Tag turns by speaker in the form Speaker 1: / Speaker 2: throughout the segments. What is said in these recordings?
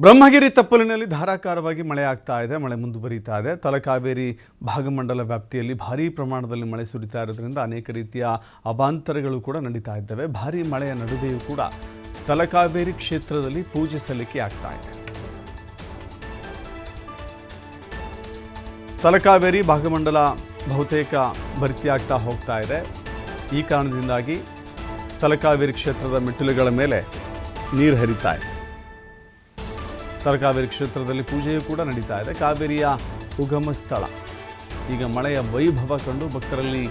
Speaker 1: ಬ್ರಹ್ಮಗಿರಿ ತಪ್ಪಲಿನಲ್ಲಿ ಧಾರಾಕಾರವಾಗಿ ಮಳೆ ಆಗ್ತಾ ಇದೆ. ಮಳೆ ಮುಂದುವರಿತಾ ಇದೆ. ತಲಕಾವೇರಿ ಭಾಗಮಂಡಲ ವ್ಯಾಪ್ತಿಯಲ್ಲಿ ಭಾರೀ ಪ್ರಮಾಣದಲ್ಲಿ ಮಳೆ ಸುರಿತಾ ಇರೋದ್ರಿಂದ ಅನೇಕ ರೀತಿಯ ಅವಾಂತರಗಳು ಕೂಡ ನಡೀತಾ ಇದ್ದಾವೆ. ಭಾರೀ ಮಳೆಯ ನಡುವೆಯೂ ಕೂಡ ತಲಕಾವೇರಿ ಕ್ಷೇತ್ರದಲ್ಲಿ ಪೂಜೆ ಸಲ್ಲಿಕೆ ಆಗ್ತಾ ಇದೆ. ತಲಕಾವೇರಿ ಭಾಗಮಂಡಲ ಬಹುತೇಕ ಭರ್ತಿಯಾಗ್ತಾ ಹೋಗ್ತಾ ಇದೆ. ಈ ಕಾರಣದಿಂದಾಗಿ ತಲಕಾವೇರಿ ಕ್ಷೇತ್ರದ ಮೆಟ್ಟಿಲುಗಳ ಮೇಲೆ ನೀರು ಹರಿತಾ ಇದೆ. ತಲಕಾವೇರಿ ಕ್ಷೇತ್ರದಲ್ಲಿ ಪೂಜೆಯೂ ಕೂಡ ನಡೀತಾ ಇದೆ. ಕಾವೇರಿಯ ಉಗಮ ಸ್ಥಳ. ಈಗ ಮಳೆಯ ವೈಭವ ಕಂಡು ಭಕ್ತರಲ್ಲಿ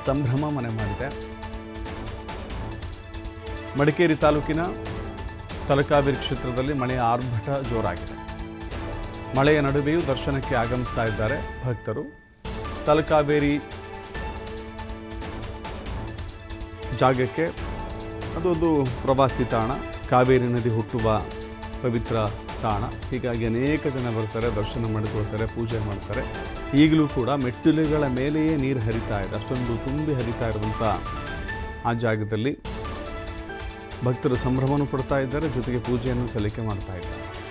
Speaker 1: ಸಂಭ್ರಮ ಮನೆ ಮಾಡಿದೆ. ಮಡಿಕೇರಿ ತಾಲೂಕಿನ ತಲಕಾವೇರಿ ಕ್ಷೇತ್ರದಲ್ಲಿ ಮಳೆಯ ಆರ್ಭಟ ಜೋರಾಗಿದೆ. ಮಳೆಯ ನಡುವೆಯೂ ದರ್ಶನಕ್ಕೆ ಆಗಮಿಸ್ತಾ ಇದ್ದಾರೆ ಭಕ್ತರು. ತಲಕಾವೇರಿ ಜಾಗಕ್ಕೆ ಅದೊಂದು ಪ್ರವಾಸಿ ತಾಣ, ಕಾವೇರಿ ನದಿ ಹುಟ್ಟುವ ಪವಿತ್ರ ತಾಣ. ಹೀಗಾಗಿ ಅನೇಕ ಜನ ಬರ್ತಾರೆ, ದರ್ಶನ ಮಾಡಿಕೊಳ್ತಾರೆ, ಪೂಜೆ ಮಾಡ್ತಾರೆ. ಈಗಲೂ ಕೂಡ ಮೆಟ್ಟಿಲುಗಳ ಮೇಲೆಯೇ ನೀರು ಹರಿತಾ ಇದೆ. ಅಷ್ಟೊಂದು ತುಂಬಿ ಹರಿತಾ ಇರುವಂಥ ಆ ಜಾಗದಲ್ಲಿ ಭಕ್ತರು ಸಂಭ್ರಮವನ್ನು ಪಡ್ತಾ ಇದ್ದಾರೆ, ಜೊತೆಗೆ ಪೂಜೆಯನ್ನು ಸಲ್ಲಿಕೆ ಮಾಡ್ತಾ ಇದ್ದಾರೆ.